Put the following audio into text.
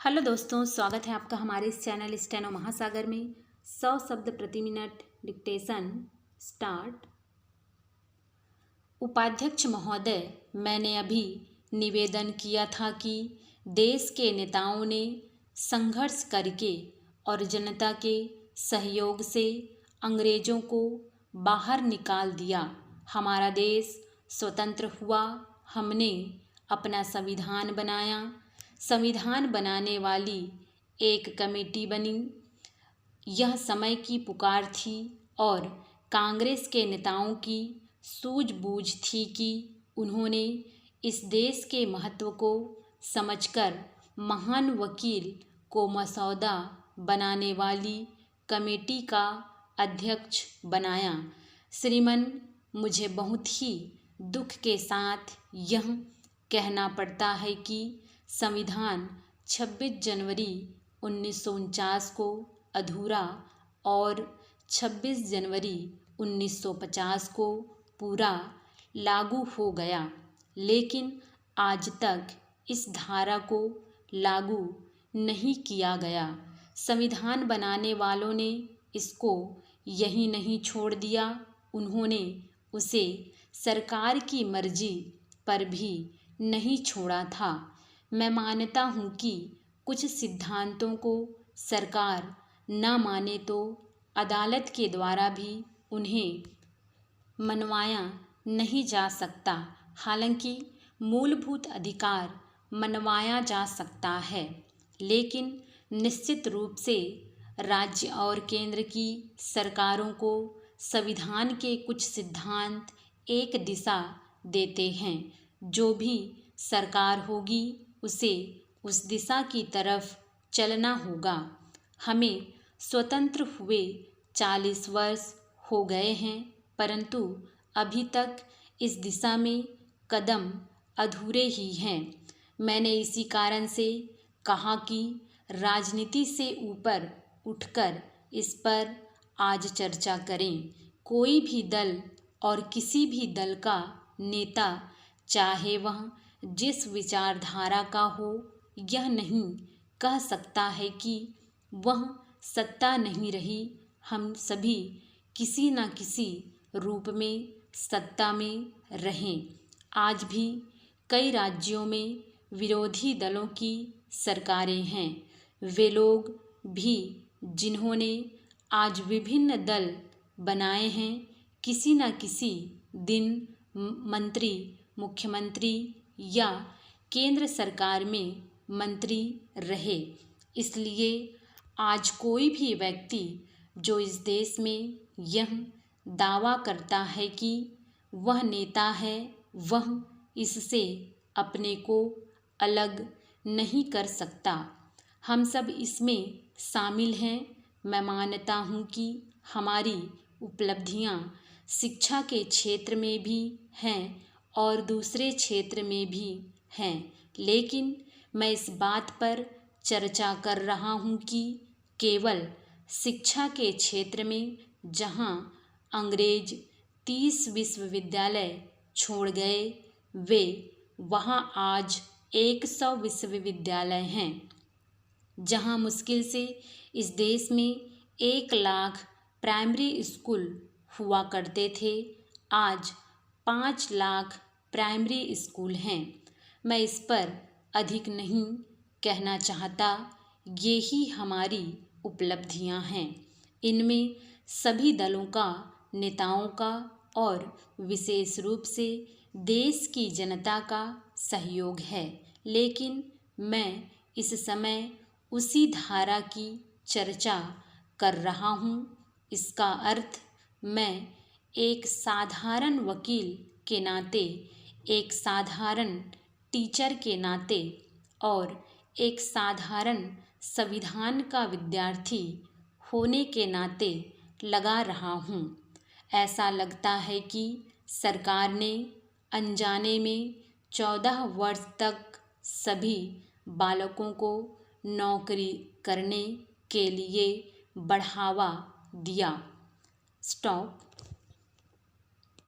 Hello दोस्तों, स्वागत है आपका हमारे इस चैनल स्टेनो महासागर में। 100 शब्द प्रति मिनट डिक्टेशन स्टार्ट। उपाध्यक्ष महोदय, मैंने अभी निवेदन किया था कि देश के नेताओं ने संघर्ष करके और जनता के सहयोग से अंग्रेजों को बाहर निकाल दिया। हमारा देश स्वतंत्र हुआ, हमने अपना संविधान बनाया। संविधान बनाने वाली एक कमेटी बनी। यह समय की पुकार थी और कांग्रेस के नेताओं की सूझबूझ थी कि उन्होंने इस देश के महत्व को समझकर महान वकील को मसौदा बनाने वाली कमेटी का अध्यक्ष बनाया। श्रीमान, मुझे बहुत ही दुख के साथ यह कहना पड़ता है कि संविधान 26 जनवरी 1949 को अधूरा और 26 जनवरी 1950 को पूरा लागू हो गया, लेकिन आज तक इस धारा को लागू नहीं किया गया। संविधान बनाने वालों ने इसको यहीं नहीं छोड़ दिया, उन्होंने उसे सरकार की मर्जी पर भी नहीं छोड़ा था। मैं मानता हूँ कि कुछ सिद्धांतों को सरकार न माने तो अदालत के द्वारा भी उन्हें मनवाया नहीं जा सकता। हालांकि मूलभूत अधिकार मनवाया जा सकता है, लेकिन निश्चित रूप से राज्य और केंद्र की सरकारों को संविधान के कुछ सिद्धांत एक दिशा देते हैं। जो भी सरकार होगी उसे उस दिशा की तरफ चलना होगा। हमें स्वतंत्र हुए 40 वर्ष हो गए हैं, परंतु अभी तक इस दिशा में कदम अधूरे ही हैं। मैंने इसी कारण से कहा कि राजनीति से ऊपर उठकर इस पर आज चर्चा करें। कोई भी दल और किसी भी दल का नेता, चाहे वह जिस विचारधारा का हो, यह नहीं कह सकता है कि वह सत्ता नहीं रही। हम सभी किसी न किसी रूप में सत्ता में रहें। आज भी कई राज्यों में विरोधी दलों की सरकारें हैं। वे लोग भी जिन्होंने आज विभिन्न दल बनाए हैं, किसी न किसी दिन मंत्री, मुख्यमंत्री या केंद्र सरकार में मंत्री रहे। इसलिए आज कोई भी व्यक्ति जो इस देश में यह दावा करता है कि वह नेता है, वह इससे अपने को अलग नहीं कर सकता। हम सब इसमें शामिल हैं। मैं मानता हूँ कि हमारी उपलब्धियाँ शिक्षा के क्षेत्र में भी हैं और दूसरे क्षेत्र में भी हैं, लेकिन मैं इस बात पर चर्चा कर रहा हूँ कि केवल शिक्षा के क्षेत्र में जहाँ अंग्रेज 30 विश्वविद्यालय छोड़ गए, वे वहाँ आज 100 विश्वविद्यालय हैं। जहाँ मुश्किल से इस देश में 1 लाख प्राइमरी स्कूल हुआ करते थे, आज 5 लाख प्राइमरी स्कूल हैं। मैं इस पर अधिक नहीं कहना चाहता। ये ही हमारी उपलब्धियां हैं। इनमें सभी दलों का, नेताओं का और विशेष रूप से देश की जनता का सहयोग है, लेकिन मैं इस समय उसी धारा की चर्चा कर रहा हूँ। इसका अर्थ मैं एक साधारण वकील के नाते, एक साधारण टीचर के नाते और एक साधारण संविधान का विद्यार्थी होने के नाते लगा रहा हूँ। ऐसा लगता है कि सरकार ने अनजाने में 14 वर्ष तक सभी बालकों को नौकरी करने के लिए बढ़ावा दिया। स्टॉप।